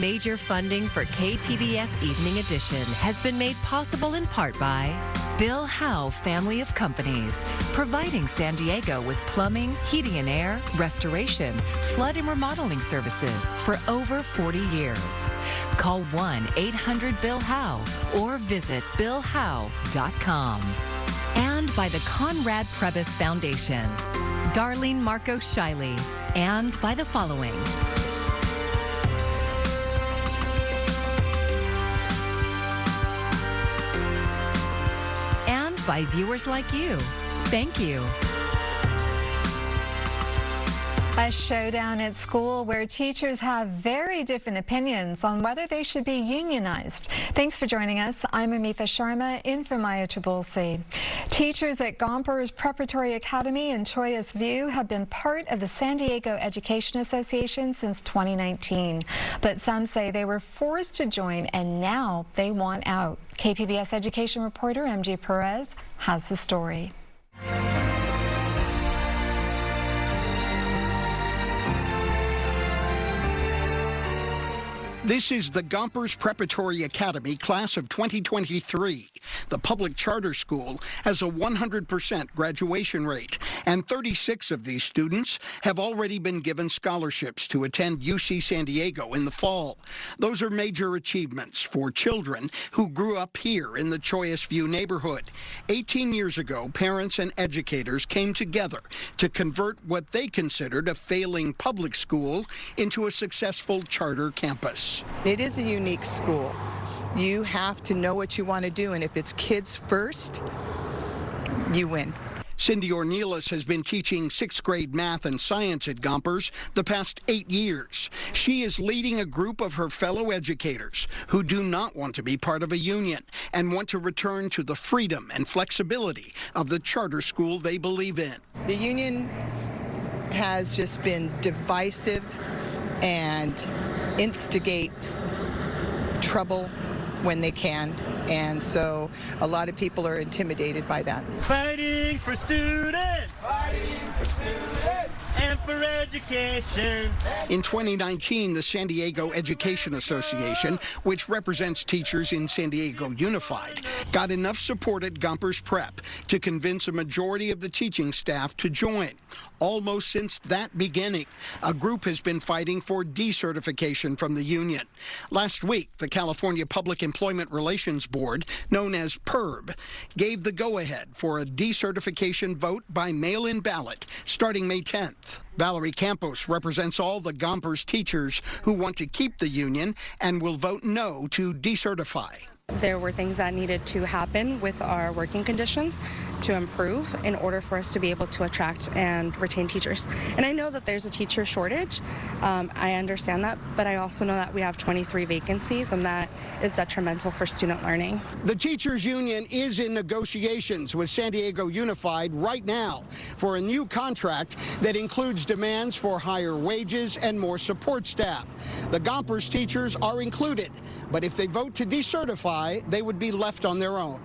Major funding for KPBS Evening Edition has been made possible in part by Bill Howe Family of Companies, providing San Diego with plumbing, heating and air, restoration, flood and remodeling services for over 40 years. Call 1-800-BILL-HOWE or visit billhowe.com. And by the Conrad Prebys Foundation, Darlene Marco Shiley, and by the following. And by viewers like you. Thank you. A showdown at school where teachers have very different opinions on whether they should be unionized. Thanks for joining us. I'm Amitha Sharma, in for Maya Trabulsi. Teachers at Gompers Preparatory Academy in Choyas View have been part of the San Diego Education Association since 2019. But some say they were forced to join and now they want out. KPBS education reporter MG Perez has the story. This is the Gompers Preparatory Academy class of 2023. The public charter school has a 100% graduation rate, and 36 of these students have already been given scholarships to attend UC San Diego in the fall. Those are major achievements for children who grew up here in the Choyas View neighborhood. 18 years ago, parents and educators came together to convert what they considered a failing public school into a successful charter campus. It is a unique school. You have to know what you want to do, and if it's kids first, you win. Cindy Ornelas has been teaching 6th grade math and science at Gompers the past 8 years. She is leading a group of her fellow educators who do not want to be part of a union and want to return to the freedom and flexibility of the charter school they believe in. The union has just been divisive and instigate trouble when they can, and so a lot of people are intimidated by that. Fighting for students! Fighting for students! And for education. In 2019, the San Diego Education Association, which represents teachers in San Diego Unified, got enough support at Gompers Prep to convince a majority of the teaching staff to join. Almost since that beginning, a group has been fighting for decertification from the union. Last week, the California Public Employment Relations Board, known as PERB, gave the go-ahead for a decertification vote by mail-in ballot starting May 10th. Valerie Campos represents all the Gompers teachers who want to keep the union and will vote no to decertify. There were things that needed to happen with our working conditions to improve in order for us to be able to attract and retain teachers. And I know that there's a teacher shortage. I understand that, but I also know that we have 23 vacancies, and that is detrimental for student learning. The teachers union is in negotiations with San Diego Unified right now for a new contract that includes demands for higher wages and more support staff. The Gompers teachers are included, but if they vote to decertify, they would be left on their own.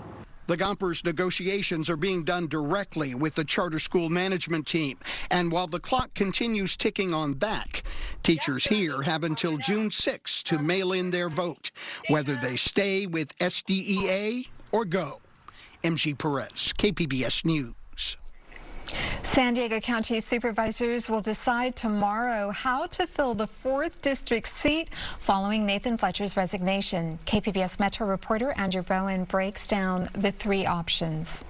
The Gompers negotiations are being done directly with the charter school management team. And while the clock continues ticking on that, teachers here have until June 6th to mail in their vote, whether they stay with SDEA or go. MG Perez, KPBS News. San Diego County supervisors will decide tomorrow how to fill the 4th district seat following Nathan Fletcher's resignation. KPBS Metro reporter Andrew Bowen breaks down the 3 options.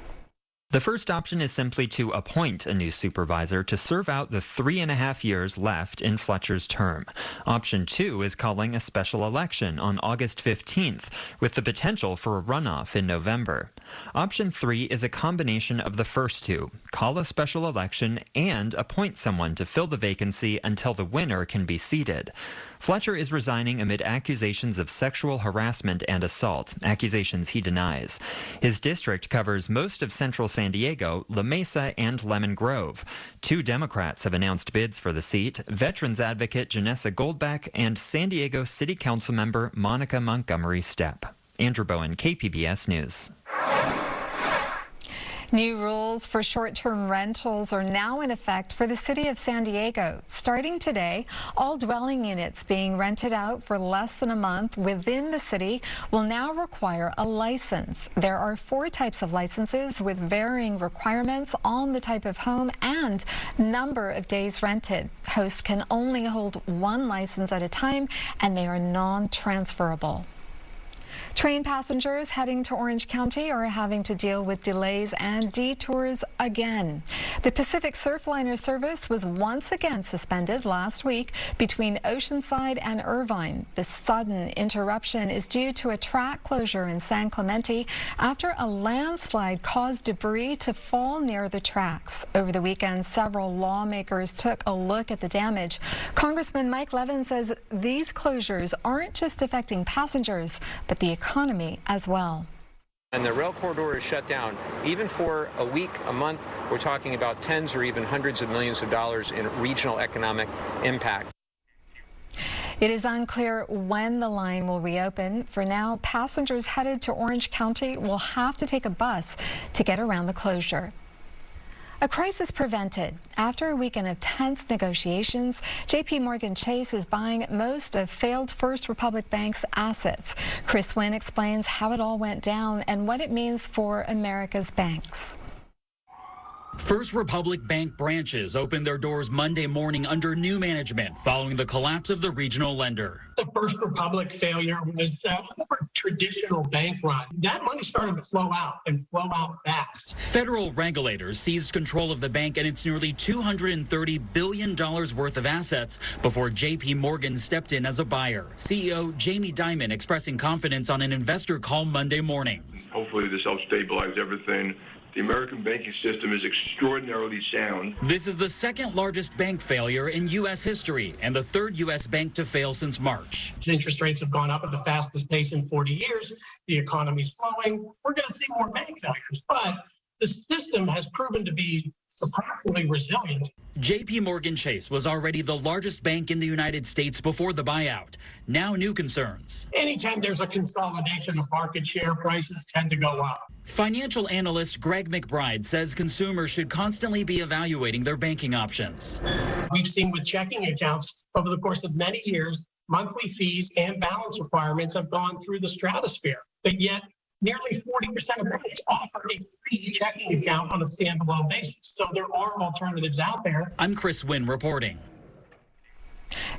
The first option is simply to appoint a new supervisor to serve out the 3.5 years left in Fletcher's term. Option 2 is calling a special election on August 15th, with the potential for a runoff in November. Option 3 is a combination of the first two: call a special election and appoint someone to fill the vacancy until the winner can be seated. Fletcher is resigning amid accusations of sexual harassment and assault, accusations he denies. His district covers most of central San Diego, La Mesa, and Lemon Grove. 2 Democrats have announced bids for the seat: veterans advocate Janessa Goldbeck and San Diego City Council member Monica Montgomery Stepp. Andrew Bowen, KPBS News. New rules for short-term rentals are now in effect for the city of San Diego. Starting today, all dwelling units being rented out for less than a month within the city will now require a license. There are 4 types of licenses with varying requirements on the type of home and number of days rented. Hosts can only hold 1 license at a time, and they are non-transferable. Train passengers heading to Orange County are having to deal with delays and detours again. The Pacific Surfliner service was once again suspended last week between Oceanside and Irvine. The sudden interruption is due to a track closure in San Clemente after a landslide caused debris to fall near the tracks. Over the weekend, several lawmakers took a look at the damage. Congressman Mike Levin says these closures aren't just affecting passengers, but the economy as well. And the rail corridor is shut down, even for a week, a month. We're talking about tens or even hundreds of millions of dollars in regional economic impact. It is unclear when the line will reopen. For now, passengers headed to Orange County will have to take a bus to get around the closure. A crisis prevented. After a weekend of tense negotiations, JP Chase is buying most of failed First Republic Bank's assets. Chris Wynn explains how it all went down and what it means for America's banks. First Republic Bank branches opened their doors Monday morning under new management following the collapse of the regional lender. The First Republic failure was a more traditional bank run. That money started to flow out and flow out fast. Federal regulators seized control of the bank and its nearly $230 billion worth of assets before JP Morgan stepped in as a buyer. CEO Jamie Dimon expressing confidence on an investor call Monday morning. Hopefully this helps stabilize everything. The American banking system is extraordinarily sound. This is the second largest bank failure in U.S. history and the 3rd U.S. bank to fail since March. Interest rates have gone up at the fastest pace in 40 years. The economy's slowing. We're going to see more bank failures, but the system has proven to be surprisingly resilient. JP Morgan Chase was already the largest bank in the United States before the buyout. Now new concerns. Anytime there's a consolidation of market share, prices tend to go up. Financial analyst Greg McBride says consumers should constantly be evaluating their banking options. We've seen with checking accounts over the course of many years, monthly fees and balance requirements have gone through the stratosphere, but yet nearly 40% of banks offer a free checking account on a standalone basis. So there are alternatives out there. I'm Chris Wynn reporting.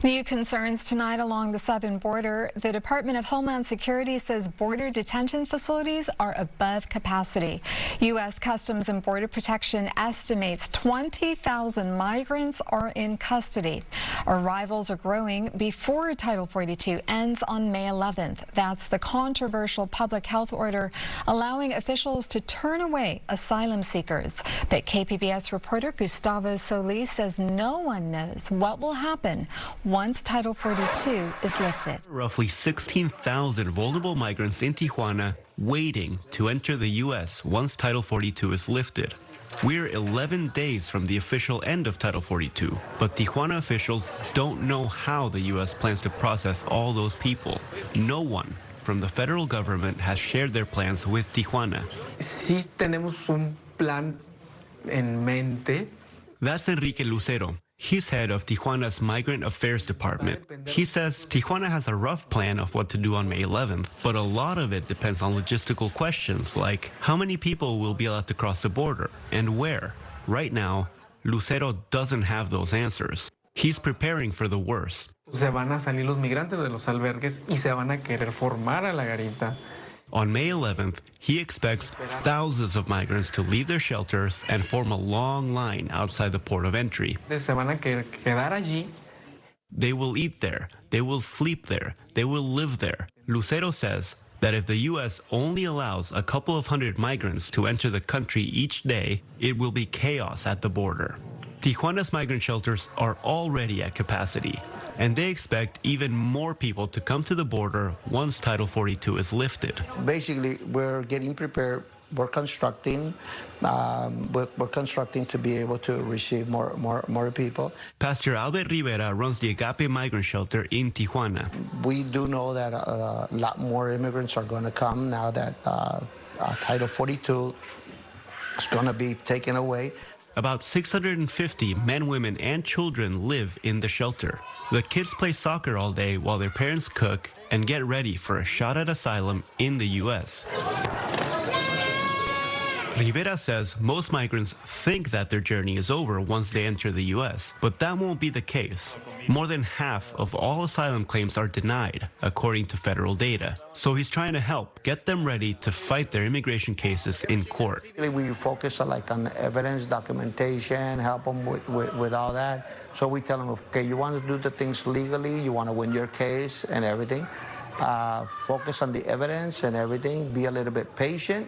New concerns tonight along the southern border. The Department of Homeland Security says border detention facilities are above capacity. U.S. Customs and Border Protection estimates 20,000 migrants are in custody. Arrivals are growing before Title 42 ends on May 11th. That's the controversial public health order allowing officials to turn away asylum seekers. But KPBS reporter Gustavo Solis says no one knows what will happen once Title 42 is lifted. Roughly 16,000 vulnerable migrants in Tijuana waiting to enter the U.S. once Title 42 is lifted. We're 11 days from the official end of Title 42, but Tijuana officials don't know how the U.S. plans to process all those people. No one from the federal government has shared their plans with Tijuana. Sí tenemos un plan en mente. That's Enrique Lucero. He's head of Tijuana's Migrant Affairs Department. He says Tijuana has a rough plan of what to do on May 11th, but a lot of it depends on logistical questions like how many people will be allowed to cross the border and where. Right now, Lucero doesn't have those answers. He's preparing for the worst. Se van a salir los migrantes de los albergues y se van a querer formar a la garita. On May 11th, he expects thousands of migrants to leave their shelters and form a long line outside the port of entry. Se van a quedar allí. They will eat there, they will sleep there, they will live there. Lucero says that if the U.S. only allows a couple of hundred migrants to enter the country each day, it will be chaos at the border. Tijuana's migrant shelters are already at capacity, and they expect even more people to come to the border once Title 42 is lifted. Basically, we're getting prepared. We're constructing. We're constructing to be able to receive more people. Pastor Albert Rivera runs the Agape Migrant Shelter in Tijuana. We do know that a lot more immigrants are going to come now that Title 42 is going to be taken away. About 650 men, women, and children live in the shelter. The kids play soccer all day while their parents cook and get ready for a shot at asylum in the U.S. Rivera says most migrants think that their journey is over once they enter the U.S., but that won't be the case. More than half of all asylum claims are denied, according to federal data. So he's trying to help get them ready to fight their immigration cases in court. We focus on evidence, documentation, help them with all that. So we tell them, okay, you want to do the things legally, you want to win your case and everything. Focus on the evidence and everything, be a little bit patient.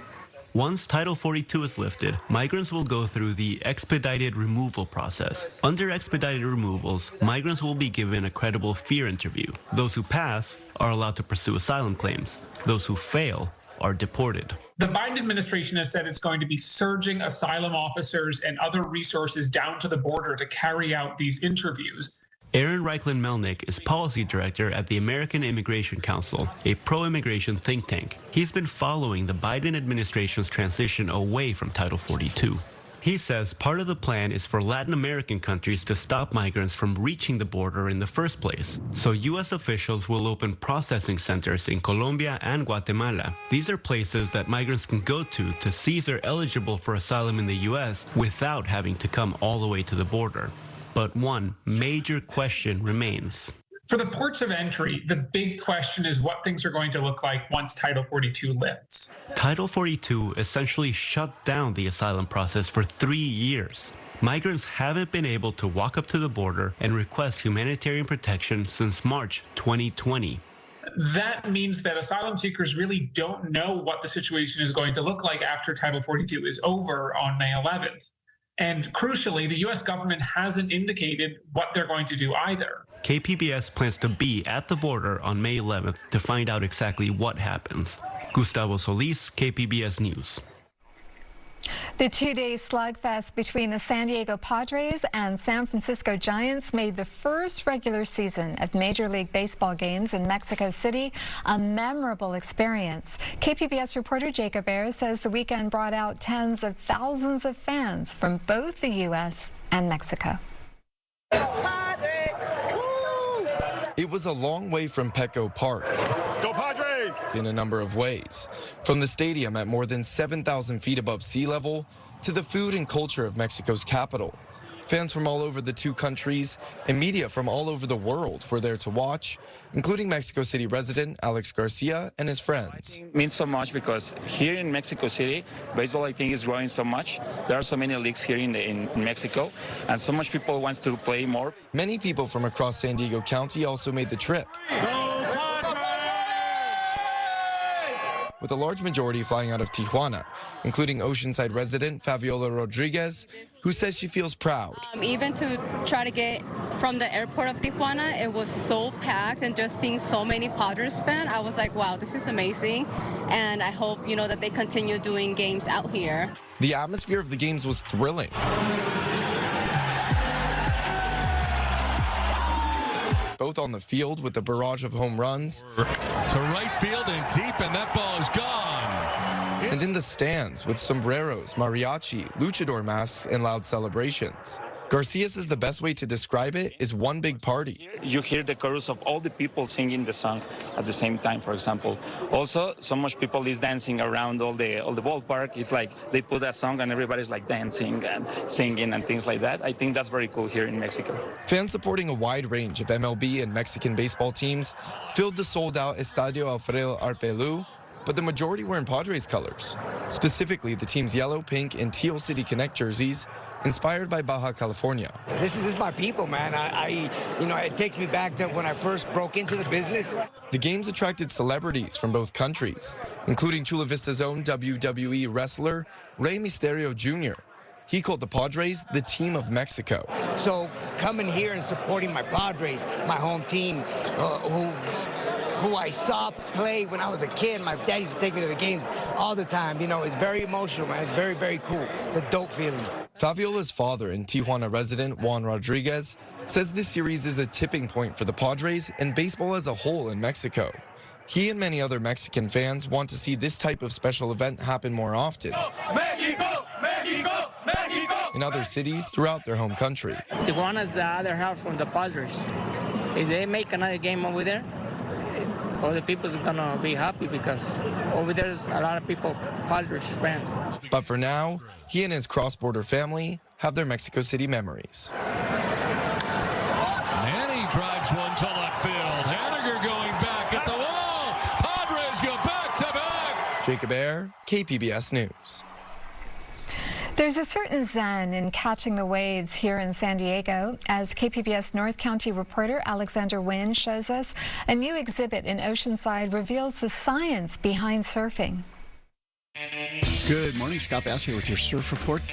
Once Title 42 is lifted, migrants will go through the expedited removal process. Under expedited removals, migrants will be given a credible fear interview. Those who pass are allowed to pursue asylum claims. Those who fail are deported. The Biden administration has said it's going to be surging asylum officers and other resources down to the border to carry out these interviews. Aaron Reichlin-Melnick is policy director at the American Immigration Council, a pro-immigration think tank. He's been following the Biden administration's transition away from Title 42. He says part of the plan is for Latin American countries to stop migrants from reaching the border in the first place. So U.S. officials will open processing centers in Colombia and Guatemala. These are places that migrants can go to see if they're eligible for asylum in the U.S. without having to come all the way to the border. But one major question remains. For the ports of entry, the big question is what things are going to look like once Title 42 lifts. Title 42 essentially shut down the asylum process for 3 years. Migrants haven't been able to walk up to the border and request humanitarian protection since March 2020. That means that asylum seekers really don't know what the situation is going to look like after Title 42 is over on May 11th. And crucially, the U.S. government hasn't indicated what they're going to do either. KPBS plans to be at the border on May 11th to find out exactly what happens. Gustavo Solis, KPBS News. The two-day slugfest between the San Diego Padres and San Francisco Giants made the first regular season of Major League Baseball games in Mexico City a memorable experience. KPBS reporter Jacob Ayers says the weekend brought out tens of thousands of fans from both the U.S. and Mexico. It was a long way from Petco Park. Go Padres! In a number of ways. From the stadium at more than 7,000 feet above sea level to the food and culture of Mexico's capital. Fans from all over the two countries and media from all over the world were there to watch, including Mexico City resident Alex Garcia and his friends. It means so much because here in Mexico City, baseball I think is growing so much. There are so many leagues here in Mexico, and so much people wants to play more. Many people from across San Diego County also made the trip, with a large majority flying out of Tijuana, including Oceanside resident Fabiola Rodriguez, who says she feels proud. Even to try to get from the airport of Tijuana, it was so packed, and just seeing so many Padres fans, I was like, wow, this is amazing. And I hope, that they continue doing games out here. The atmosphere of the games was thrilling. Both on the field with a barrage of home runs. To right field and deep, and that ball is gone. And in the stands with sombreros, mariachi, luchador masks, and loud celebrations. Garcia says the best way to describe it is one big party. You hear the chorus of all the people singing the song at the same time, for example. Also, so much people is dancing around all the ballpark. It's like they put that song and everybody's like dancing and singing and things like that. I think that's very cool here in Mexico. Fans supporting a wide range of MLB and Mexican baseball teams filled the sold-out Estadio Alfredo Arpelu, but the majority were in Padres colors, specifically the team's yellow, pink, and teal City Connect jerseys, inspired by Baja California. This is my people, man. It takes me back to when I first broke into the business. The games attracted celebrities from both countries, including Chula Vista's own WWE wrestler, Rey Mysterio Jr. He called the Padres the team of Mexico. So coming here and supporting my Padres, my home team, who I saw play when I was a kid. My dad used to take me to the games all the time. It's very emotional, man. It's very, very cool. It's a dope feeling. Fabiola's father and Tijuana resident Juan Rodriguez says this series is a tipping point for the Padres and baseball as a whole in Mexico. He and many other Mexican fans want to see this type of special event happen more often. Mexico! Mexico, Mexico. in other cities throughout their home country. Tijuana's the other half from the Padres. If they make another game over there, all the people are gonna be happy because over there's a lot of people Padres fans. But for now, he and his cross-border family have their Mexico City memories. Manny drives one to left field. Haniger going back at the wall. Padres go back to back. Jacob Ayer, KPBS News. There's a certain zen in catching the waves here in San Diego. As KPBS North County reporter Alexander Nguyen shows us, a new exhibit in Oceanside reveals the science behind surfing. Good morning, Scott Bass here with your surf report.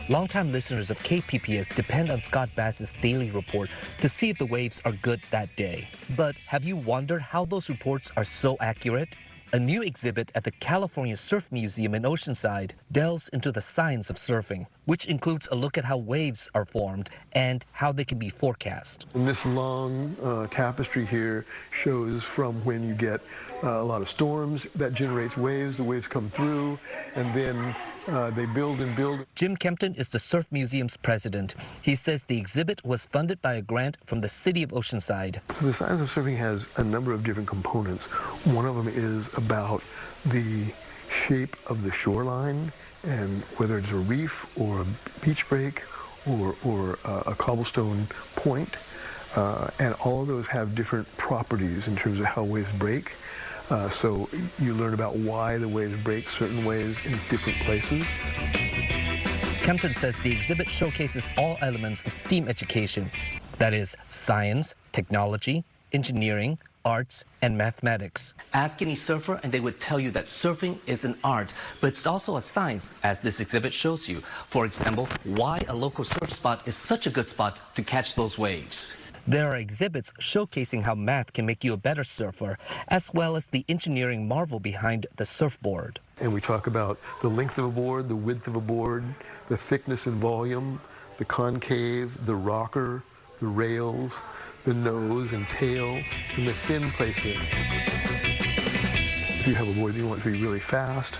Longtime listeners of KPBS depend on Scott Bass's daily report to see if the waves are good that day. But have you wondered how those reports are so accurate? A new exhibit at the California Surf Museum in Oceanside delves into the science of surfing, which includes a look at how waves are formed and how they can be forecast. And this long tapestry here shows from when you get a lot of storms, that generates waves, the waves come through, and then they build and build. Jim Kempton is the Surf Museum's president. He says the exhibit was funded by a grant from the city of Oceanside. So the science of surfing has a number of different components. One of them is about the shape of the shoreline and whether it's a reef or a beach break or a cobblestone point. And all of those have different properties in terms of how waves break. So you learn about why the waves break certain ways in different places. Kempton says the exhibit showcases all elements of STEAM education. That is, science, technology, engineering, arts, and mathematics. Ask any surfer and they would tell you that surfing is an art, but it's also a science, as this exhibit shows you. For example, why a local surf spot is such a good spot to catch those waves. There are exhibits showcasing how math can make you a better surfer, as well as the engineering marvel behind the surfboard. And we talk about the length of a board, the width of a board, the thickness and volume, the concave, the rocker, the rails, the nose and tail, and the fin placement. If you have a board that you want to be really fast,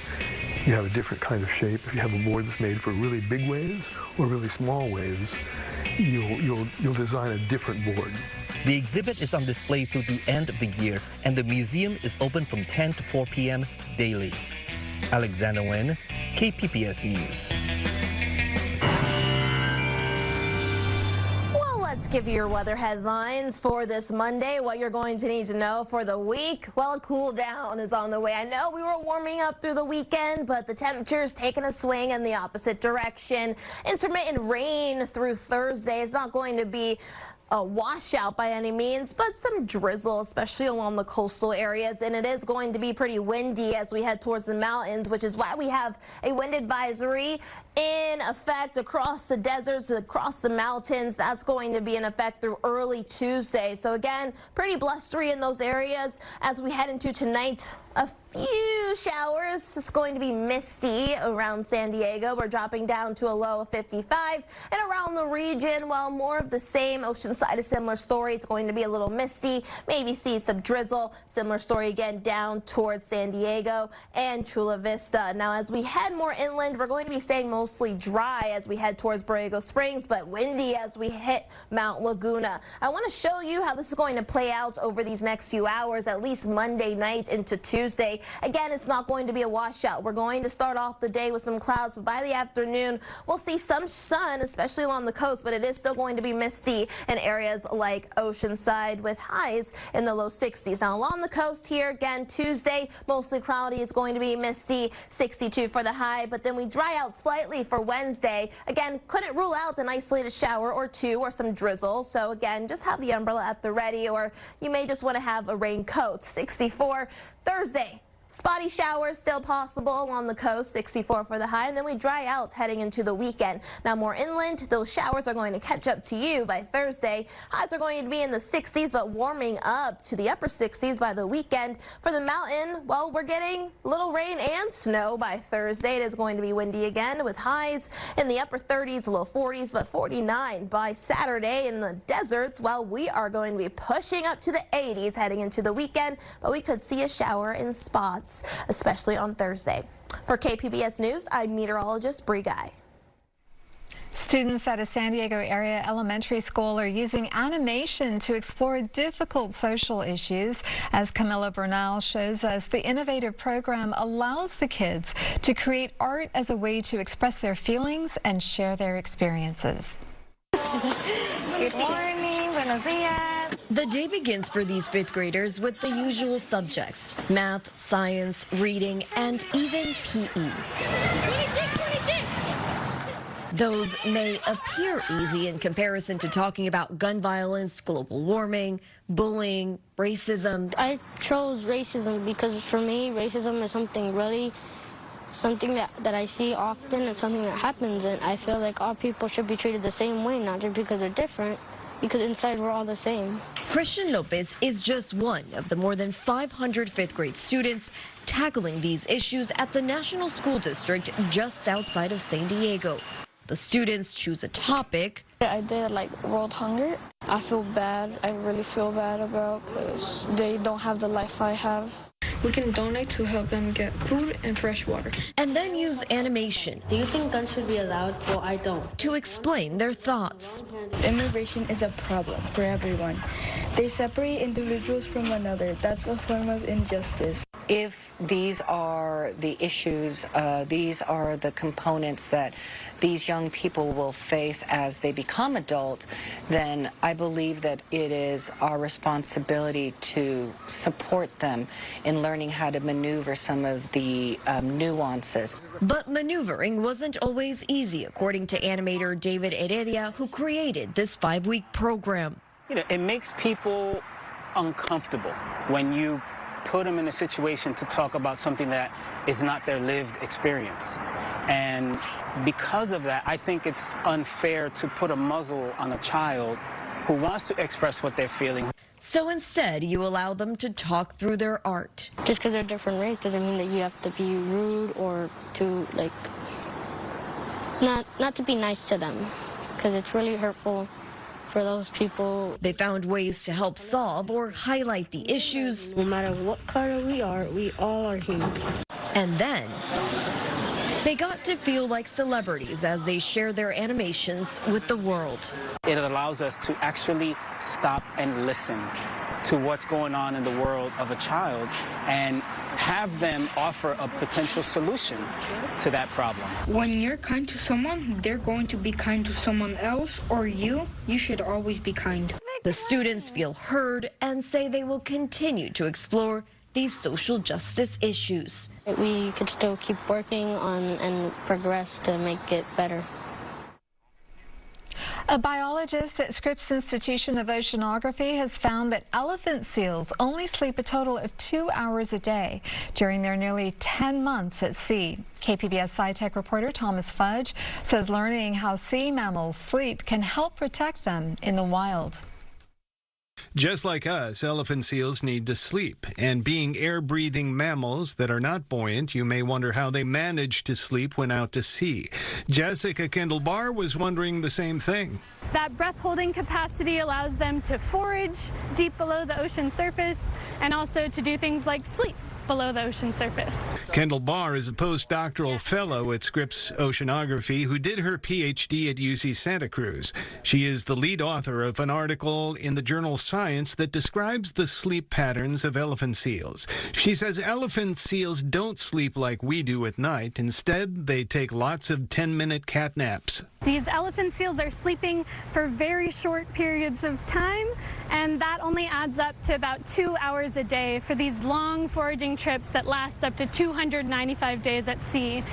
you have a different kind of shape. If you have a board that's made for really big waves or really small waves, you'll design a different board. The exhibit is on display through the end of the year, and the museum is open from 10 to 4 p.m. daily. Alexander Nguyen, KPBS News. Let's give you your weather headlines for this Monday. What you're going to need to know for the week. Well, a cool down is on the way. I know we were warming up through the weekend, but the temperature's taking a swing in the opposite direction. Intermittent rain through Thursday. It's not going to be a washout by any means, but some drizzle, especially along the coastal areas, and it is going to be pretty windy as we head towards the mountains, which is why we have a wind advisory in effect across the deserts, across the mountains. That's going to be in effect through early Tuesday. So again, pretty blustery in those areas as we head into tonight. A few showers. It's going to be misty around San Diego. We're dropping down to a low of 55. And around the region, well, more of the same. Oceanside, a similar story. It's going to be a little misty. Maybe see some drizzle. Similar story again down towards San Diego and Chula Vista. Now, as we head more inland, we're going to be staying mostly dry as we head towards Borrego Springs, but windy as we hit Mount Laguna. I want to show you how this is going to play out over these next few hours, at least Monday night into Tuesday. Again, it's not going to be a washout. We're going to start off the day with some clouds, but by the afternoon, we'll see some sun, especially along the coast, but it is still going to be misty in areas like Oceanside with highs in the low 60s. Now, along the coast here, again, Tuesday, mostly cloudy. It's going to be misty, 62 for the high, but then we dry out slightly for Wednesday. Again, couldn't rule out an isolated shower or two or some drizzle. So again, just have the umbrella at the ready, or you may just want to have a raincoat. 64 Thursday. Spotty showers still possible along the coast, 64 for the high, and then we dry out heading into the weekend. Now, more inland, those showers are going to catch up to you by Thursday. Highs are going to be in the 60s, but warming up to the upper 60s by the weekend. For the mountain, well, we're getting little rain and snow by Thursday. It is going to be windy again with highs in the upper 30s, low 40s, but 49 by Saturday. In the deserts, well, we are going to be pushing up to the 80s heading into the weekend, but we could see a shower in spots, especially on Thursday. For KPBS News, I'm meteorologist Bree Guy. Students at a San Diego area elementary school are using animation to explore difficult social issues. As Camilla Bernal shows us, the innovative program allows the kids to create art as a way to express their feelings and share their experiences. Good morning, buenos dias. The day begins for these fifth graders with the usual subjects: math, science, reading, and even PE. Those may appear easy in comparison to talking about gun violence, global warming, bullying, racism. I chose racism because for me, racism is something that I see often and something that happens, and I feel like all people should be treated the same way, not just because they're different, because inside we're all the same. Christian Lopez is just one of the more than 500 fifth grade students tackling these issues at the National School District just outside of San Diego. The students choose a topic. I did like world hunger. I feel bad. I really feel bad about because they don't have the life I have. We can donate to help them get food and fresh water. And then use animation. Do you think guns should be allowed? Well, I don't. To explain their thoughts. Immigration is a problem for everyone. They separate individuals from one another. That's a form of injustice. If these are the issues, these are the components that these young people will face as they become adult, then I believe that it is our responsibility to support them in learning how to maneuver some of the nuances. But maneuvering wasn't always easy, according to animator David Heredia, who created this 5-week program. You know, it makes people uncomfortable when you put them in a situation to talk about something that is not their lived experience. And because of that, I think it's unfair to put a muzzle on a child who wants to express what they're feeling. So instead, you allow them to talk through their art. Just because they're different race doesn't mean that you have to be rude or to like not to be nice to them, because it's really hurtful for those people. They found ways to help solve or highlight the issues. No matter what color we all are human. And then they got to feel like celebrities as they share their animations with the world. It allows us to actually stop and listen to what's going on in the world of a child and have them offer a potential solution to that problem. When you're kind to someone, they're going to be kind to someone else, or you should always be kind. The students feel heard and say they will continue to explore these social justice issues. We could still keep working on and progress to make it better. A biologist at Scripps Institution of Oceanography has found that elephant seals only sleep a total of 2 hours a day during their nearly 10 months at sea. KPBS SciTech reporter Thomas Fudge says learning how sea mammals sleep can help protect them in the wild. Just like us, elephant seals need to sleep. And being air-breathing mammals that are not buoyant, you may wonder how they manage to sleep when out to sea. Jessica Kendall-Barr was wondering the same thing. That breath-holding capacity allows them to forage deep below the ocean surface and also to do things like sleep below the ocean surface. Kendall-Barr is a postdoctoral fellow at Scripps Oceanography who did her PhD at UC Santa Cruz. She is the lead author of an article in the journal Science that describes the sleep patterns of elephant seals. She says elephant seals don't sleep like we do at night. Instead, they take lots of 10-minute cat naps. These elephant seals are sleeping for very short periods of time, and that only adds up to about 2 hours a day for these long foraging trips that last up to 295 days at sea.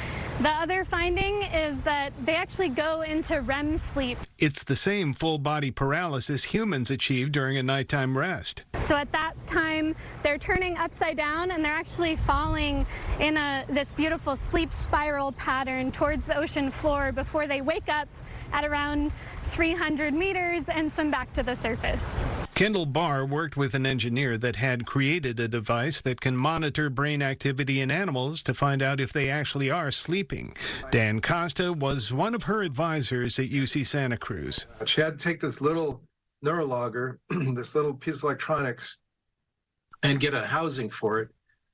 The other finding is that they actually go into REM sleep. It's the same full-body paralysis humans achieve during a nighttime rest. So at that time, they're turning upside down and they're actually falling in this beautiful sleep spiral pattern towards the ocean floor before they wake up at around 300 meters and swim back to the surface. Kendall-Barr worked with an engineer that had created a device that can monitor brain activity in animals to find out if they actually are sleeping. Dan Costa was one of her advisors at UC Santa Cruz. She had to take this little neurologger, this little piece of electronics, and get a housing for it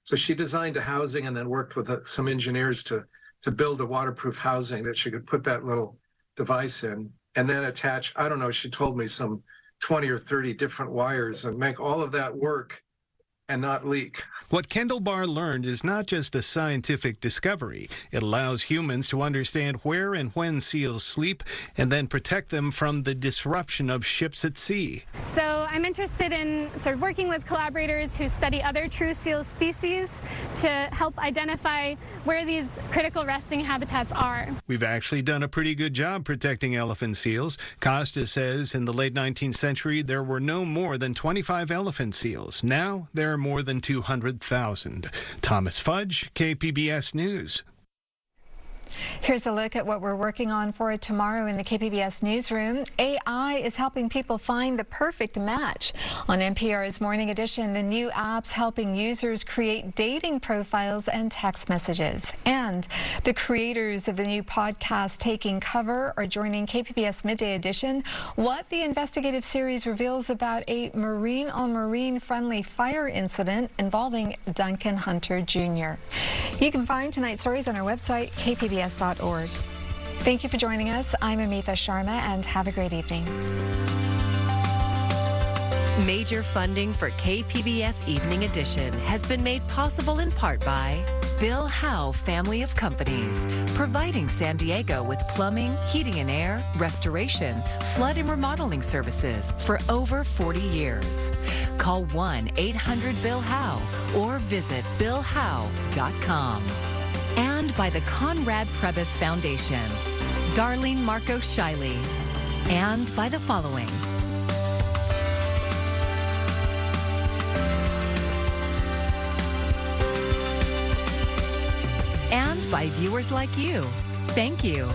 So she designed a housing and then worked with some engineers to build a waterproof housing that she could put that little device in and then attach, I don't know, she told me some 20 or 30 different wires and make all of that work and not leak. What Kendall Barr learned is not just a scientific discovery. It allows humans to understand where and when seals sleep and then protect them from the disruption of ships at sea. So I'm interested in sort of working with collaborators who study other true seal species to help identify where these critical resting habitats are. We've actually done a pretty good job protecting elephant seals. Costa says in the late 19th century there were no more than 25 elephant seals. Now there are more than 200,000. Thomas Fudge, KPBS News. Here's a look at what we're working on for tomorrow in the KPBS newsroom. AI is helping people find the perfect match. On NPR's Morning Edition, the new app's helping users create dating profiles and text messages. And the creators of the new podcast Taking Cover are joining KPBS Midday Edition. What the investigative series reveals about a marine-on-marine friendly fire incident involving Duncan Hunter Jr. You can find tonight's stories on our website, kpbs.org. Thank you for joining us. I'm Amitha Sharma, and have a great evening. Major funding for KPBS Evening Edition has been made possible in part by Bill Howe Family of Companies, providing San Diego with plumbing, heating and air, restoration, flood and remodeling services for over 40 years. Call 1-800-BILL-HOWE or visit billhowe.com. And by the Conrad Prebys Foundation, Darlene Marco Shiley, and by the following. And by viewers like you. Thank you.